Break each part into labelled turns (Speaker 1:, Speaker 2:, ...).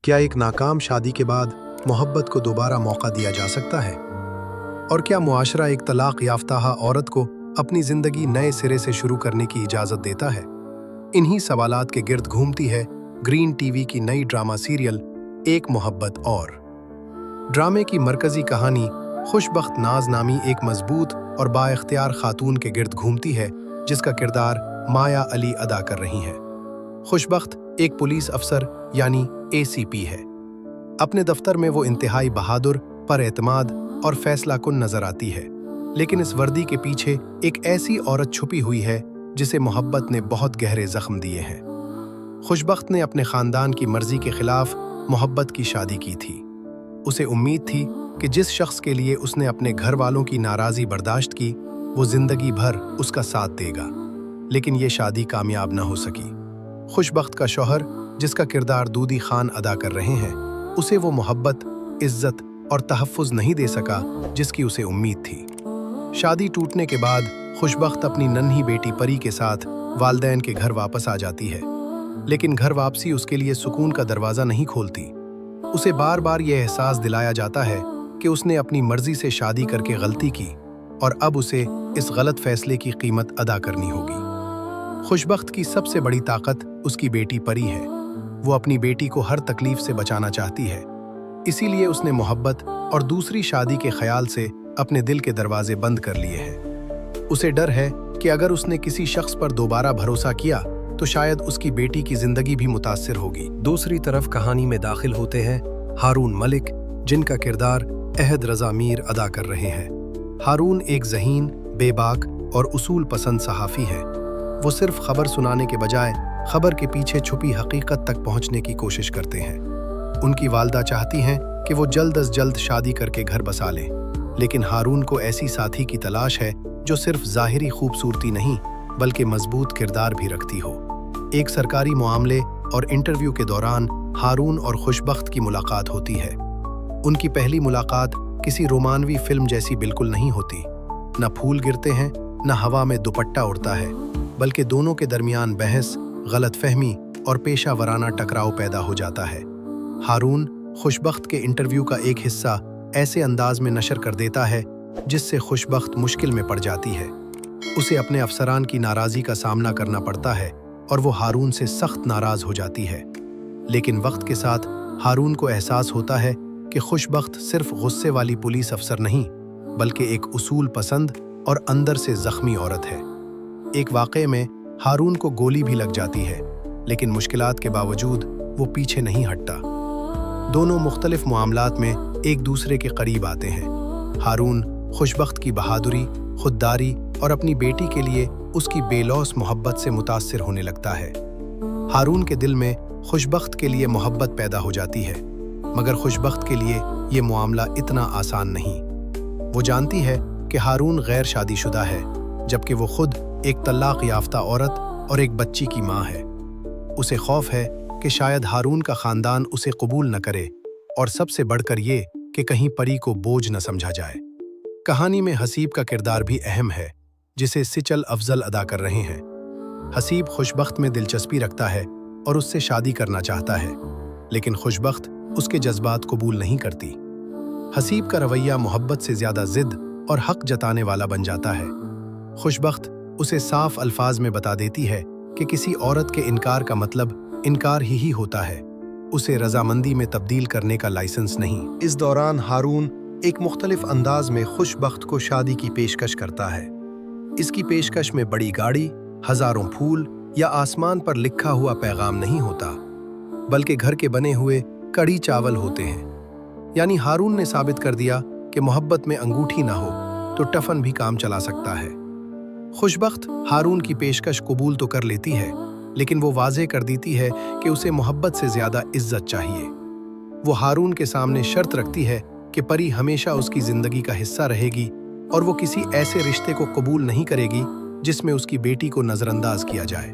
Speaker 1: क्या एक नाकाम शादी के बाद मोहब्बत को दोबारा मौका दिया जा सकता है? और क्या मुआशरा एक तलाक याफ्ता औरत को अपनी जिंदगी नए सिरे से शुरू करने की इजाजत देता है? इन्हीं सवालात के गिर्द घूमती है ग्रीन टीवी की नई ड्रामा सीरियल एक मोहब्बत और। ड्रामे की मरकजी कहानी खुशबख्त नाज नामी एक मजबूत और बाइख्तियार खातून के गिर्द घूमती है, जिसका किरदार माया अली अदा कर रही हैं। खुशबख्त एक पुलिस अफसर यानी ACP है। अपने दफ्तर में वो इंतहाई बहादुर, पर एतमाद और फैसला कुन नजर आती है, लेकिन इस वर्दी के पीछे एक ऐसी औरत छुपी हुई है जिसे मोहब्बत ने बहुत गहरे जख्म दिए हैं। खुशबख्त ने अपने खानदान की मर्जी के खिलाफ मोहब्बत की शादी की थी। उसे उम्मीद थी कि जिस शख्स के लिए उसने अपने घर वालों की नाराज़ी बर्दाश्त की, वो जिंदगी भर उसका साथ देगा, लेकिन ये शादी कामयाब न हो सकी। खुशबख्त का शौहर, जिसका किरदार दूधी खान अदा कर रहे हैं, उसे वो मोहब्बत, इज्जत और तहफ़्फ़ुज़ नहीं दे सका जिसकी उसे उम्मीद थी। शादी टूटने के बाद खुशबख्त अपनी नन्ही बेटी परी के साथ वालदैन के घर वापस आ जाती है, लेकिन घर वापसी उसके लिए सुकून का दरवाज़ा नहीं खोलती। उसे बार बार यह एहसास दिलाया जाता है कि उसने अपनी मर्जी से शादी करके गलती की और अब उसे इस गलत फैसले की कीमत अदा करनी होगी। खुशबख्त की सबसे बड़ी ताकत उसकी बेटी परी है। वो अपनी बेटी को हर तकलीफ से बचाना चाहती है, इसीलिए उसने मोहब्बत और दूसरी शादी के ख्याल से अपने दिल के दरवाजे बंद कर लिए हैं। उसे डर है कि अगर उसने किसी शख्स पर दोबारा भरोसा किया तो शायद उसकी बेटी की जिंदगी भी मुतासिर होगी। दूसरी तरफ कहानी में दाखिल होते हैं हारून मलिक, जिनका किरदार अहद रज़ा मीर अदा कर रहे हैं। हारून एक ज़हीन, बेबाक और उसूल पसंद सहाफ़ी हैं। वो सिर्फ खबर सुनाने के बजाय खबर के पीछे छुपी हकीकत तक पहुंचने की कोशिश करते हैं। उनकी वालदा चाहती हैं कि वो जल्द अज जल्द शादी करके घर बसा लें, लेकिन हारून को ऐसी साथी की तलाश है जो सिर्फ ज़ाहिरी खूबसूरती नहीं बल्कि मजबूत किरदार भी रखती हो। एक सरकारी मामले और इंटरव्यू के दौरान हारून और खुशबख्त की मुलाकात होती है। उनकी पहली मुलाकात किसी रोमानवी फिल्म जैसी बिल्कुल नहीं होती। न फूल गिरते हैं, न हवा में दुपट्टा उड़ता है, बल्कि दोनों के दरमियान बहस, गलतफहमी और पेशा वराना टकराव पैदा हो जाता है। हारून खुशबख्त के इंटरव्यू का एक हिस्सा ऐसे अंदाज में नशर कर देता है जिससे खुशबख्त मुश्किल में पड़ जाती है। उसे अपने अफसरान की नाराज़गी का सामना करना पड़ता है और वो हारून से सख्त नाराज़ हो जाती है। लेकिन वक्त के साथ हारून को एहसास होता है कि खुशबख्त सिर्फ गुस्से वाली पुलिस अफसर नहीं, बल्कि एक उसूल पसंद और अंदर से ज़ख्मी औरत है। एक वाक़े में हारून को गोली भी लग जाती है, लेकिन मुश्किलात के बावजूद वो पीछे नहीं हटता। दोनों मुख्तलिफ मामलात में एक दूसरे के करीब आते हैं। हारून खुशबख्त की बहादुरी, खुददारी और अपनी बेटी के लिए उसकी बेलौस मोहब्बत से मुतासिर होने लगता है। हारून के दिल में खुशबख्त के लिए मोहब्बत पैदा हो जाती है, मगर खुशबख्त के लिए ये मामला इतना आसान नहीं। वो जानती है कि हारून गैर शादीशुदा है, जबकि वो खुद एक तलाक याफ्ता औरत और एक बच्ची की माँ है। उसे खौफ है कि शायद हारून का ख़ानदान उसे कबूल न करे, और सबसे बढ़कर ये कि कहीं परी को बोझ न समझा जाए। कहानी में हसीब का किरदार भी अहम है, जिसे सिचल अफजल अदा कर रहे हैं। हसीब खुशबख्त में दिलचस्पी रखता है और उससे शादी करना चाहता है, लेकिन खुशबख्त उसके जज्बात कबूल नहीं करती। हसीब का रवैया मोहब्बत से ज़्यादा ज़िद और हक जताने वाला बन जाता है। खुशबख्त उसे साफ अल्फाज में बता देती है कि किसी औरत के इनकार का मतलब इनकार ही होता है, उसे रजामंदी में तब्दील करने का लाइसेंस नहीं। इस दौरान हारून एक मुख्तलिफ अंदाज में खुशबख्त को शादी की पेशकश करता है। इसकी पेशकश में बड़ी गाड़ी, हजारों फूल या आसमान पर लिखा हुआ पैगाम नहीं होता, बल्कि घर के बने हुए कड़ी चावल होते हैं। यानी हारून ने साबित कर दिया कि मोहब्बत में अंगूठी ना हो तो टफन भी काम चला सकता है। खुशबख्त हारून की पेशकश कबूल तो कर लेती है, लेकिन वो वाज़ेह कर देती है कि उसे मोहब्बत से ज़्यादा इज्जत चाहिए। वो हारून के सामने शर्त रखती है कि परी हमेशा उसकी ज़िंदगी का हिस्सा रहेगी और वो किसी ऐसे रिश्ते को कबूल नहीं करेगी जिसमें उसकी बेटी को नज़रअंदाज किया जाए।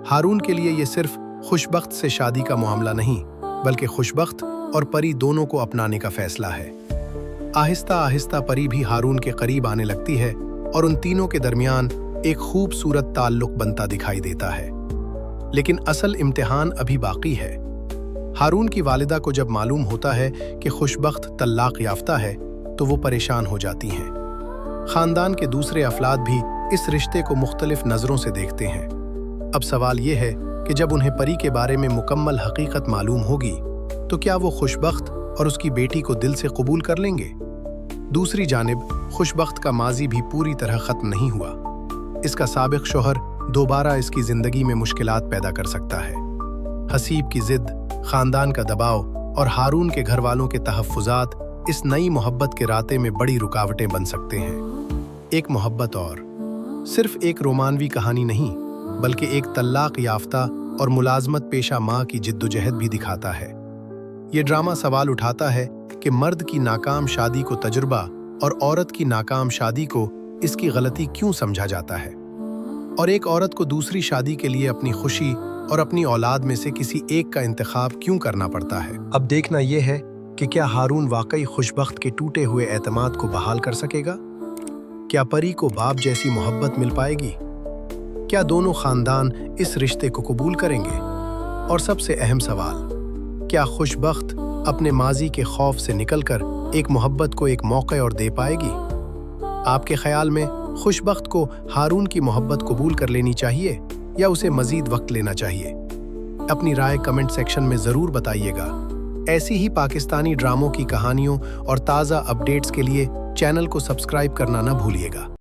Speaker 1: हारून के लिए ये सिर्फ खुशबख्त से शादी का मामला नहीं, बल्कि खुशबख्त और परी दोनों को अपनाने का फैसला है। आहिस्ता आहिस्ता परी भी हारून के करीब आने लगती है और उन तीनों के दरमियान एक खूबसूरत ताल्लुक बनता दिखाई देता है। लेकिन असल इम्तिहान अभी बाकी है। हारून की वालिदा को जब मालूम होता है कि खुशबख्त तल्लाक याफ्ता है तो वो परेशान हो जाती हैं। खानदान के दूसरे अफराद भी इस रिश्ते को मुख्तलिफ नज़रों से देखते हैं। अब सवाल ये है कि जब उन्हें परी के बारे में मुकम्मल हकीकत मालूम होगी तो क्या वो खुशबख्त और उसकी बेटी को दिल से कबूल कर लेंगे? दूसरी जानिब खुशबख्त का माजी भी पूरी तरह ख़त्म नहीं हुआ। इसका साबिक शोहर दोबारा इसकी ज़िंदगी में मुश्किलात पैदा कर सकता है। हसीब की ज़िद, ख़ानदान का दबाव और हारून के घर वालों के तहफ़्फ़ुज़ात इस नई मोहब्बत के रास्ते में बड़ी रुकावटें बन सकते हैं। एक मोहब्बत और सिर्फ एक रोमानवी कहानी नहीं, बल्कि एक तल्लाक याफ्ता और मुलाजमत पेशा माँ की जिद्दोजहद भी दिखाता है। ये ड्रामा सवाल उठाता है कि मर्द की नाकाम शादी को तजुर्बा और औरत की नाकाम शादी को इसकी गलती क्यों समझा जाता है, और एक औरत को दूसरी शादी के लिए अपनी खुशी और अपनी औलाद में से किसी एक का इंतखाब क्यों करना पड़ता है। अब देखना यह है कि क्या हारून वाकई खुशबख्त के टूटे हुए एतमाद को बहाल कर सकेगा? क्या परी को बाप जैसी मोहब्बत मिल पाएगी? क्या दोनों खानदान इस रिश्ते को कबूल करेंगे? और सबसे अहम सवाल, क्या खुशबख्त अपने माजी के खौफ से निकलकर एक मोहब्बत को एक मौका और दे पाएगी? आपके ख्याल में खुशबख्त को हारून की मोहब्बत कबूल कर लेनी चाहिए या उसे मजीद वक्त लेना चाहिए? अपनी राय कमेंट सेक्शन में ज़रूर बताइएगा। ऐसी ही पाकिस्तानी ड्रामों की कहानियों और ताज़ा अपडेट्स के लिए चैनल को सब्सक्राइब करना न भूलिएगा।